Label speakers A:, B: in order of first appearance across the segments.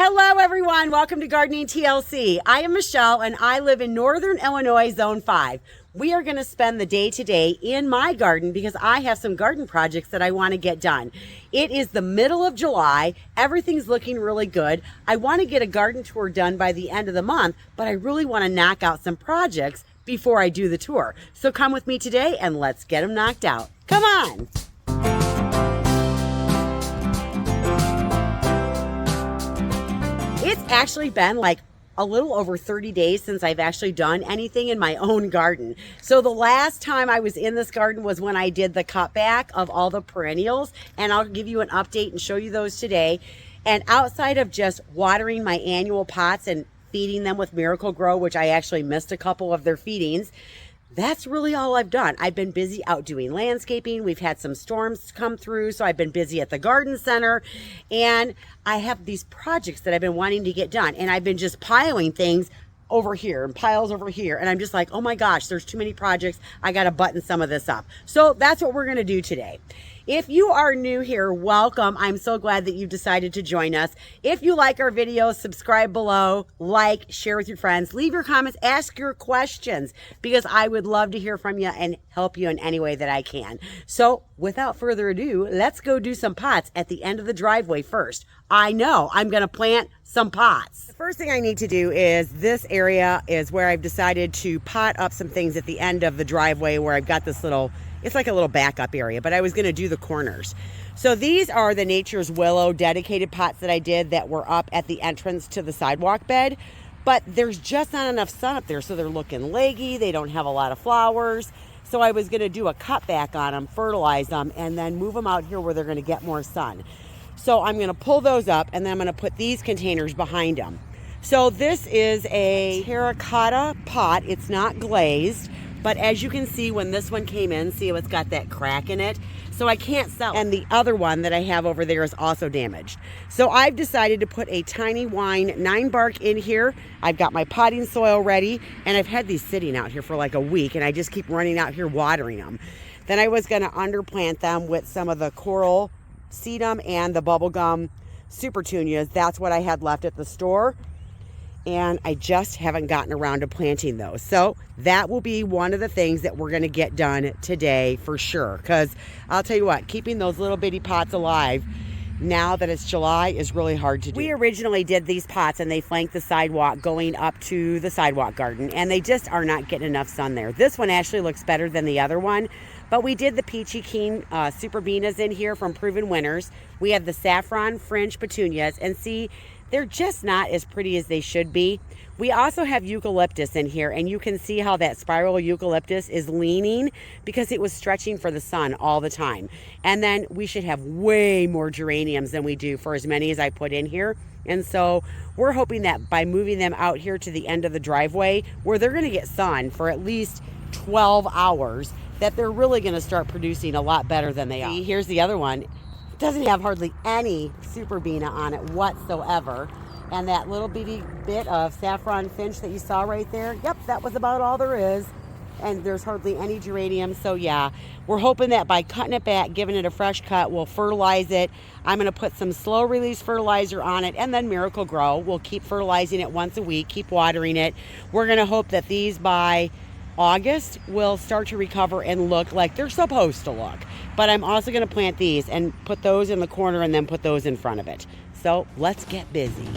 A: Hello everyone, welcome to Gardening TLC. I am Michelle and I live in Northern Illinois, Zone 5. We are going to spend the day today in my garden because I have some garden projects that I want to get done. It is the middle of July, everything's looking really good. I want to get a garden tour done by the end of the month, but I really want to knock out some projects before I do the tour. So come with me today and let's get them knocked out. Come on! It's actually been like a little over 30 days since I've actually done anything in my own garden. So the last time I was in this garden was when I did the cutback of all the perennials, and I'll give you an update and show you those today. And outside of just watering my annual pots and feeding them with Miracle-Gro, which I actually missed a couple of their feedings, that's really all I've done. I've been busy out doing landscaping. We've had some storms come through, so I've been busy at the garden center. And I have these projects that I've been wanting to get done. And I've been just piling things over here and piles over here. And I'm just like, oh my gosh, there's too many projects. I got to button some of this up. So that's what we're going to do today. If you are new here, welcome. I'm so glad that you decided to join us. If you like our videos, subscribe below, like, share with your friends, leave your comments, ask your questions, because I would love to hear from you and help you in any way that I can. So without further ado, let's go do some pots at the end of the driveway first. I know I'm going to plant some pots. The first thing I need to do is this area is where I've decided to pot up some things at the end of the driveway where I've got this little, it's like a little backup area, but I was going to do the corners. So these are the Nature's Willow dedicated pots that I did that were up at the entrance to the sidewalk bed, but there's just not enough sun up there, so they're looking leggy. They don't have a lot of flowers. So I was going to do a cutback on them, fertilize them, and then move them out here where they're going to get more sun. So I'm going to pull those up, and then I'm going to put these containers behind them. So this is a terracotta pot. It's not glazed, but as you can see, when this one came in, see how it's got that crack in it? So I can't sell it. And the other one that I have over there is also damaged. So I've decided to put a tiny wine 9 bark in here. I've got my potting soil ready, and I've had these sitting out here for like a week, and I just keep running out here watering them. Then I was going to underplant them with some of the coral sedum and the bubblegum supertunias. That's what I had left at the store, and I just haven't gotten around to planting those. So that will be one of the things that we're going to get done today for sure, because I'll tell you what, keeping those little bitty pots alive now that it's July is really hard to do. We originally did these pots and they flanked the sidewalk going up to the sidewalk garden, and they just are not getting enough sun there. This one actually looks better than the other one, but we did the Peachy Keen Super Beanas in here from Proven Winners. We have the Saffron Fringe Petunias, and see, they're just not as pretty as they should be. We also have eucalyptus in here, and you can see how that spiral eucalyptus is leaning because it was stretching for the sun all the time. And then we should have way more geraniums than we do for as many as I put in here. And so we're hoping that by moving them out here to the end of the driveway where they're going to get sun for at least 12 hours, that they're really going to start producing a lot better than they are. Here's the other one. Doesn't have hardly any super beana on it whatsoever, and that little bitty bit of saffron finch that you saw right there, yep, that was about all there is, and there's hardly any geranium. So yeah, we're hoping that by cutting it back, giving it a fresh cut, we'll fertilize it. I'm going to put some slow release fertilizer on it, and then Miracle-Gro. We'll keep fertilizing it once a week, keep watering it. We're going to hope that these by August will start to recover and look like they're supposed to look. But I'm also going to plant these and put those in the corner and then put those in front of it. So let's get busy.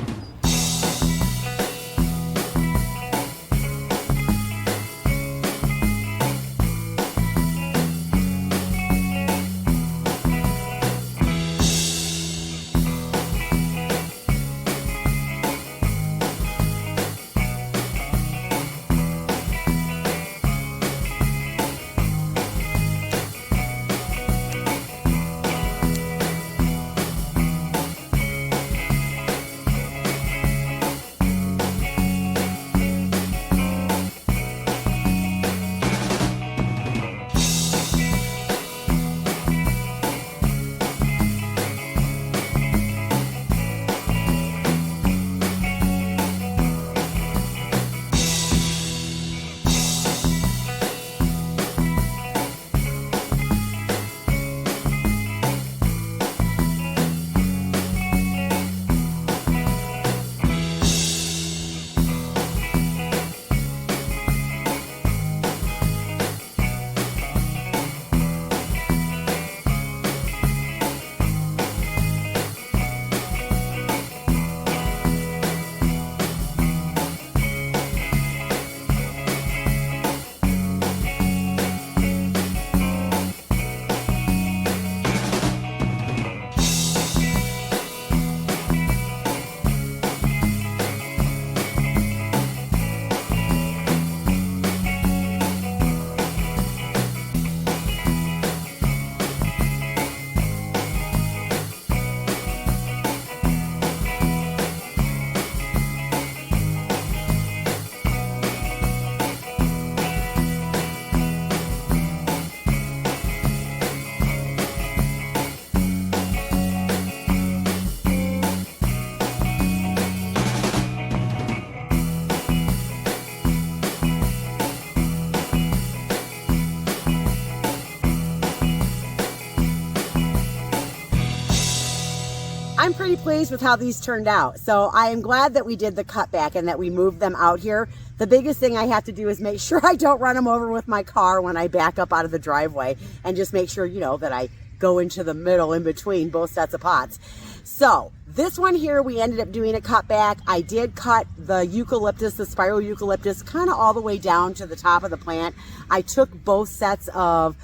A: pretty pleased with how these turned out. So I am glad that we did the cutback and that we moved them out here. The biggest thing I have to do is make sure I don't run them over with my car when I back up out of the driveway, and just make sure, you know, that I go into the middle in between both sets of pots. So this one here, we ended up doing a cutback. I did cut the eucalyptus, the spiral eucalyptus, kind of all the way down to the top of the plant. I took both sets of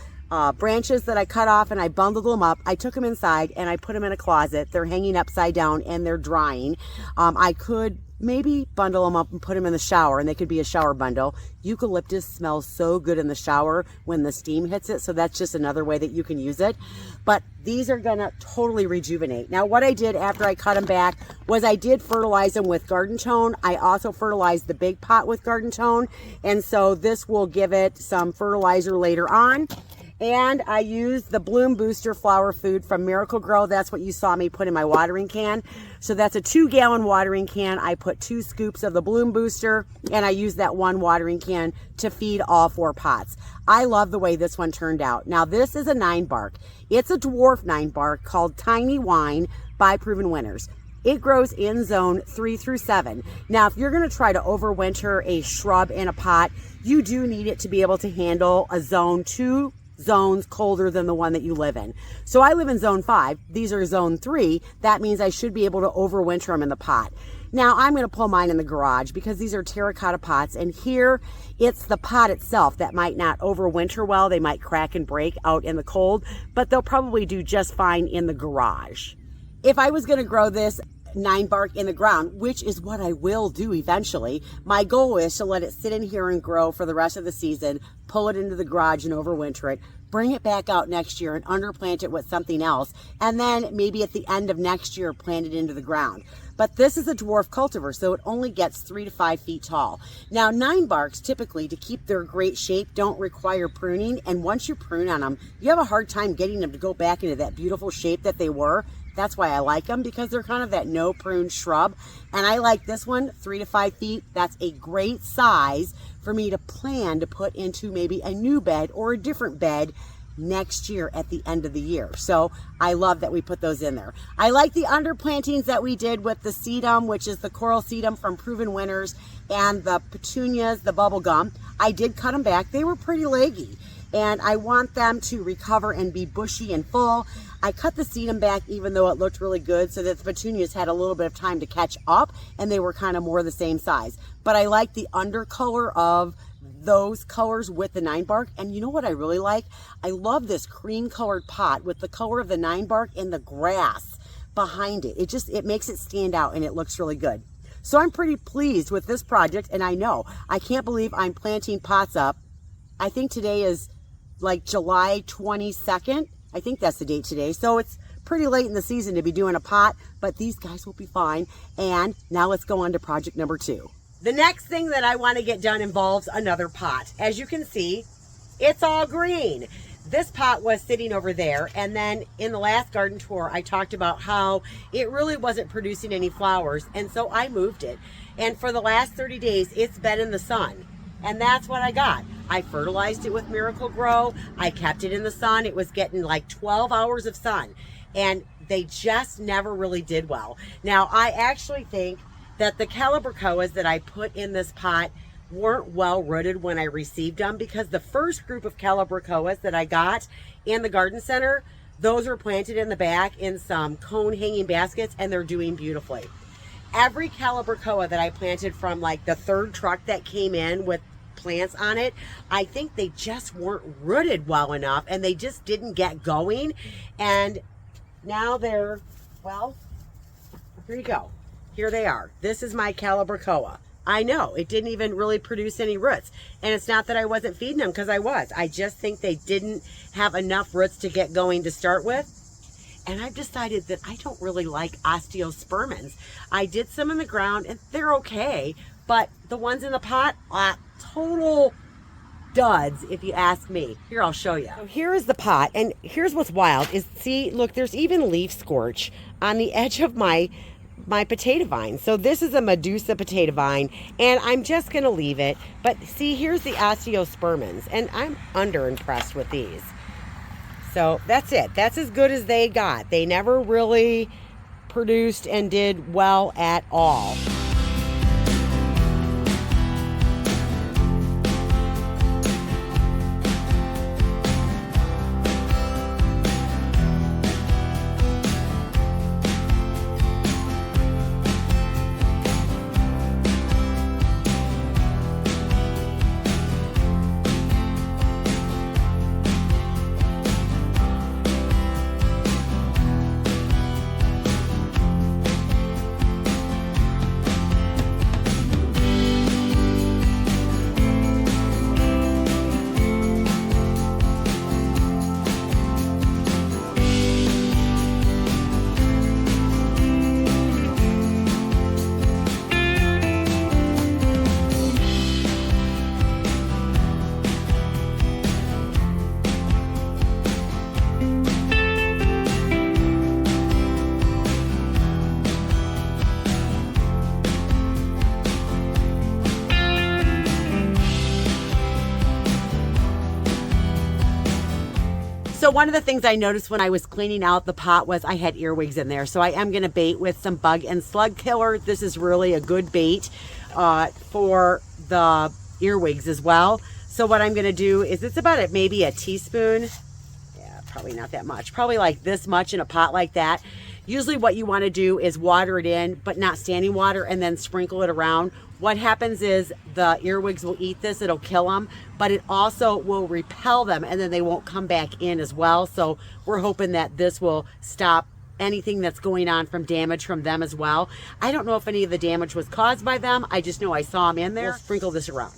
A: branches that I cut off and I bundled them up. I took them inside and I put them in a closet. They're hanging upside down and they're drying. I could maybe bundle them up and put them in the shower, and they could be a shower bundle. Eucalyptus smells so good in the shower when the steam hits it, so that's just another way that you can use it. But these are gonna totally rejuvenate. Now what I did after I cut them back was I did fertilize them with Garden Tone. I also fertilized the big pot with Garden Tone, and so this will give it some fertilizer later on. And I used the Bloom Booster flower food from Miracle Grow. That's what you saw me put in my watering can. So that's a 2-gallon watering can. I put 2 scoops of the Bloom Booster, and I used that 1 watering can to feed all 4 pots. I love the way this one turned out. Now this is a 9 bark. It's a dwarf 9 bark called Tiny Wine by Proven Winners. It grows in zone 3 through 7. Now, if you're going to try to overwinter a shrub in a pot, you do need it to be able to handle a zone 2 zones colder than the one that you live in. So I live in zone 5. These are zone 3. That means I should be able to overwinter them in the pot. Now I'm going to pull mine in the garage because these are terracotta pots, and here it's the pot itself that might not overwinter well. They might crack and break out in the cold, but they'll probably do just fine in the garage. If I was going to grow this 9 bark in the ground, which is what I will do eventually, my goal is to let it sit in here and grow for the rest of the season, pull it into the garage and overwinter it, bring it back out next year and underplant it with something else, and then maybe at the end of next year plant it into the ground. But this is a dwarf cultivar, so it only gets 3 to 5 feet tall. Now 9 barks typically, to keep their great shape, don't require pruning, and once you prune on them, you have a hard time getting them to go back into that beautiful shape that they were. That's why I like them, because they're kind of that no prune shrub. And I like this one, 3 to 5 feet. That's a great size for me to plan to put into maybe a new bed or a different bed next year at the end of the year. So I love that we put those in there. I like the underplantings that we did with the sedum, which is the coral sedum from Proven Winners, and the petunias, the bubble gum. I did cut them back. They were pretty leggy, and I want them to recover and be bushy and full. I cut the sedum back even though it looked really good, so that the petunias had a little bit of time to catch up and they were kind of more the same size. But I like the undercolor of those colors with the 9 bark. And you know what I really like? I love this cream colored pot with the color of the 9 bark and the grass behind it. It makes it stand out and it looks really good. So I'm pretty pleased with this project, and I can't believe I'm planting pots up. I think today is like July 22nd. I think that's the date today. So it's pretty late in the season to be doing a pot, but these guys will be fine. And now let's go on to project number 2. The next thing that I want to get done involves another pot. As you can see, it's all green. This pot was sitting over there, and then in the last garden tour, I talked about how it really wasn't producing any flowers, and so I moved it. And for the last 30 days, it's been in the sun. And that's what I got. I fertilized it with Miracle Grow. I kept it in the sun. It was getting like 12 hours of sun, and they just never really did well. Now, I actually think that the calibrachoas that I put in this pot weren't well rooted when I received them, because the first group of calibrachoas that I got in the garden center, those were planted in the back in some cone hanging baskets, and they're doing beautifully. Every calibrachoa that I planted from like the 3rd truck that came in with plants on it, I think they just weren't rooted well enough, and they just didn't get going. And now they're, well, here you go. Here they are. This is my calibrachoa. I know it didn't even really produce any roots, and it's not that I wasn't feeding them, because I was. I just think they didn't have enough roots to get going to start with. And I've decided that I don't really like osteospermins. I did some in the ground and they're okay, but the ones in the pot, total duds if you ask me. Here, I'll show you. So here is the pot, and here's what's wild is, see, look, there's even leaf scorch on the edge of my potato vine. So this is a Medusa potato vine, and I'm just gonna leave it. But see, here's the osteospermins, and I'm under impressed with these. So that's it. That's as good as they got. They never really produced and did well at all. So one of the things I noticed when I was cleaning out the pot was I had earwigs in there. So I am going to bait with some bug and slug killer. This is really a good bait for the earwigs as well. So what I'm going to do is it's about maybe a teaspoon. Yeah, probably not that much. Probably like this much in a pot like that. Usually what you want to do is water it in, but not standing water, and then sprinkle it around. What happens is the earwigs will eat this, it'll kill them, but it also will repel them, and then they won't come back in as well. So we're hoping that this will stop anything that's going on from damage from them as well. I don't know if any of the damage was caused by them. I just know I saw them in there. We'll sprinkle this around.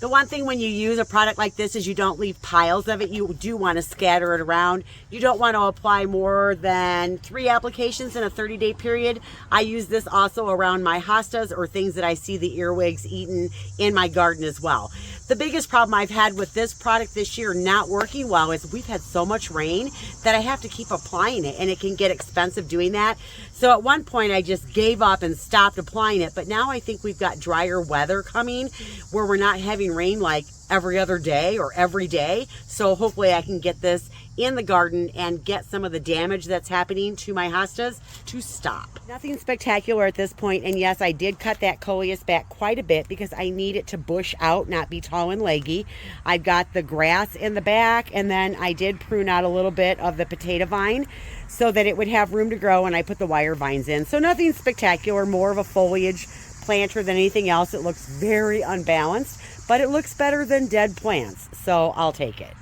A: The one thing when you use a product like this is you don't leave piles of it. You do want to scatter it around. You don't want to apply more than 3 applications in a 30-day period. I use this also around my hostas or things that I see the earwigs eaten in my garden as well. The biggest problem I've had with this product this year not working well is we've had so much rain that I have to keep applying it, and it can get expensive doing that. So at one point I just gave up and stopped applying it, but now I think we've got drier weather coming where we're not having rain like every other day or every day. So hopefully I can get this in the garden and get some of the damage that's happening to my hostas to stop. Nothing spectacular at this point, and yes, I did cut that coleus back quite a bit because I need it to bush out, not be tall and leggy. I've got the grass in the back, and then I did prune out a little bit of the potato vine so that it would have room to grow, and I put the wire vines in. So nothing spectacular, more of a foliage planter than anything else. It looks very unbalanced, but it looks better than dead plants, so I'll take it.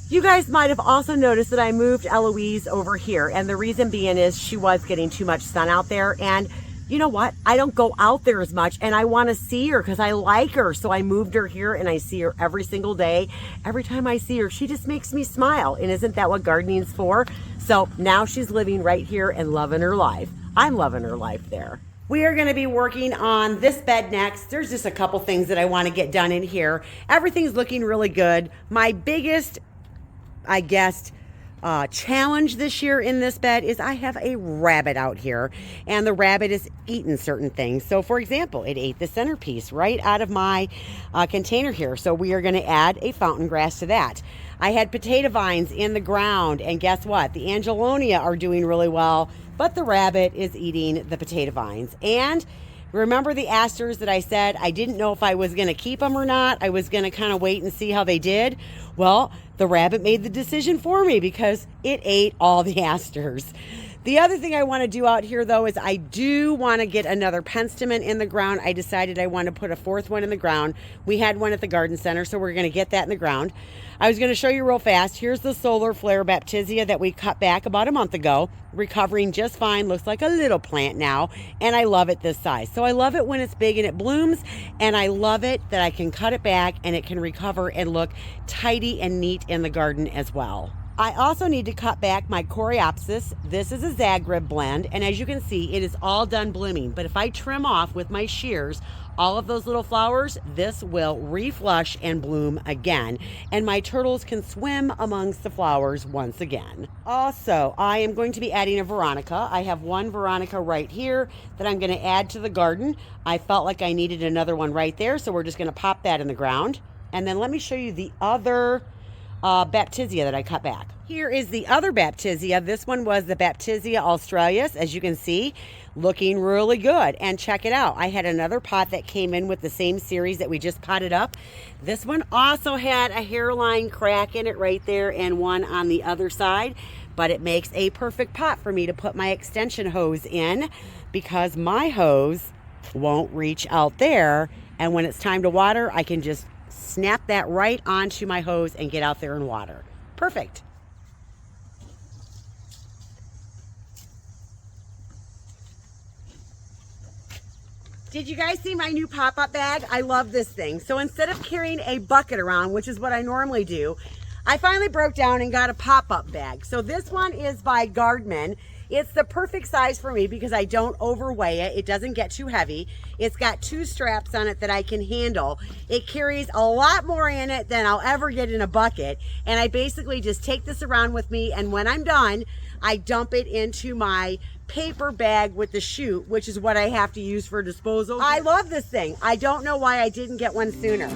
A: You guys might have also noticed that I moved Eloise over here, and the reason being is she was getting too much sun out there, and you know what? I don't go out there as much, and I want to see her because I like her, so I moved her here, and I see her every single day. Every time I see her, she just makes me smile, and isn't that what gardening's for? So now she's living right here and loving her life. I'm loving her life there. We are going to be working on this bed next. There's just a couple things that I want to get done in here. Everything's looking really good. My biggest, I guess, challenge this year in this bed is I have a rabbit out here, and the rabbit is eating certain things. So for example, it ate the centerpiece right out of my container here. So we are going to add a fountain grass to that. I had potato vines in the ground, and guess what? The angelonia are doing really well, but the rabbit is eating the potato vines. And remember the asters that I said I didn't know if I was going to keep them or not? I was going to kind of wait and see how they did. Well, the rabbit made the decision for me because it ate all the asters. The other thing I want to do out here, though, is I do want to get another penstemon in the ground. I decided I want to put a 4th one in the ground. We had one at the garden center, so we're going to get that in the ground. I was going to show you real fast. Here's the solar flare baptisia that we cut back about a month ago. Recovering just fine. Looks like a little plant now, and I love it this size. So I love it when it's big and it blooms, and I love it that I can cut it back and it can recover and look tidy and neat in the garden as well. I also need to cut back my coreopsis. This is a Zagreb blend, and as you can see, it is all done blooming. But if I trim off with my shears all of those little flowers, this will reflush and bloom again, and my turtles can swim amongst the flowers once again. Also, I am going to be adding a veronica. I have one veronica right here that I'm going to add to the garden. I felt like I needed another one right there, so we're just going to pop that in the ground. And then let me show you the other Baptisia that I cut back. Here is the other Baptisia. This one was the Baptisia australis, as you can see, looking really good. And check it out. I had another pot that came in with the same series that we just potted up. This one also had a hairline crack in it right there and one on the other side. But it makes a perfect pot for me to put my extension hose in because my hose won't reach out there. And when it's time to water, I can just snap that right onto my hose and get out there and water. Perfect. Did you guys see my new pop-up bag? I love this thing. So instead of carrying a bucket around, which is what I normally do, I finally broke down and got a pop-up bag. So this one is by Gardeman. It's the perfect size for me because I don't overweigh it. It doesn't get too heavy. It's got 2 straps on it that I can handle. It carries a lot more in it than I'll ever get in a bucket. And I basically just take this around with me, and when I'm done, I dump it into my paper bag with the chute, which is what I have to use for disposal. I love this thing. I don't know why I didn't get one sooner.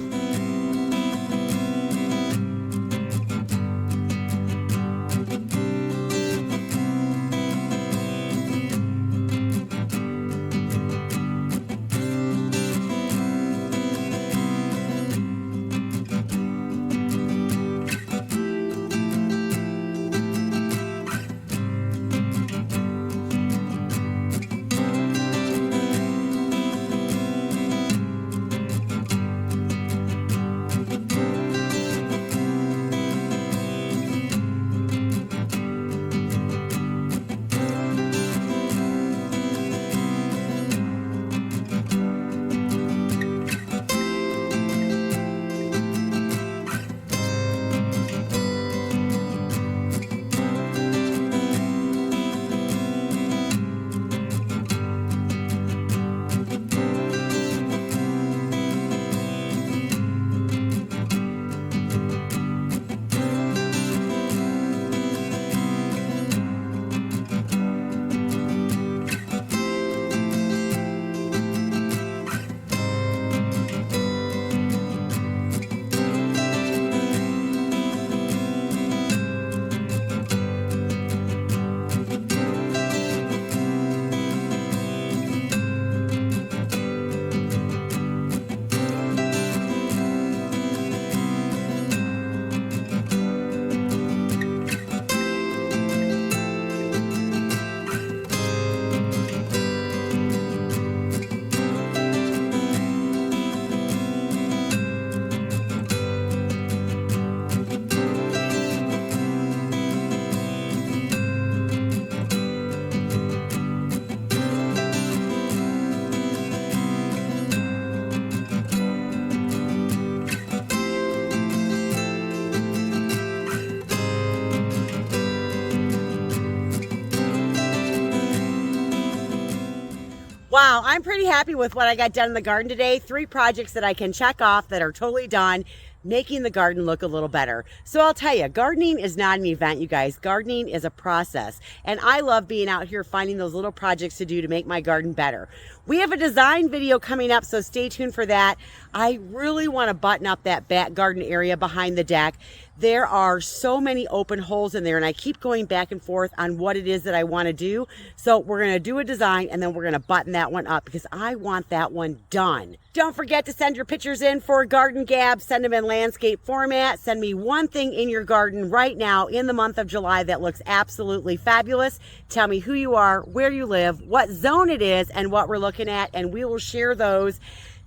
A: Wow, I'm pretty happy with what I got done in the garden today. 3 projects that I can check off that are totally done, making the garden look a little better. So I'll tell you, gardening is not an event, you guys. Gardening is a process. And I love being out here finding those little projects to do to make my garden better. We have a design video coming up, so stay tuned for that. I really want to button up that back garden area behind the deck. There are so many open holes in there, and I keep going back and forth on what it is that I want to do. So we're going to do a design, and then we're going to button that one up because I want that one done. Don't forget to send your pictures in for Garden Gab. Send them in landscape format. Send me one thing in your garden right now in the month of July that looks absolutely fabulous. Tell me who you are, where you live, what zone it is, and what we're looking at, and we will share those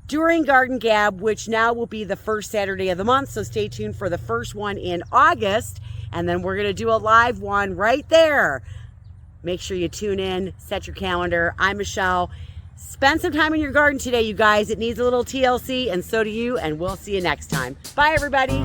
A: during Garden Gab, which now will be the first Saturday of the month. So stay tuned for the first one in August, and then we're going to do a live one right there. Make sure you tune in, set your calendar. I'm Michelle. Spend some time in your garden today, you guys. It needs a little TLC, and so do you, and we'll see you next time. Bye, everybody.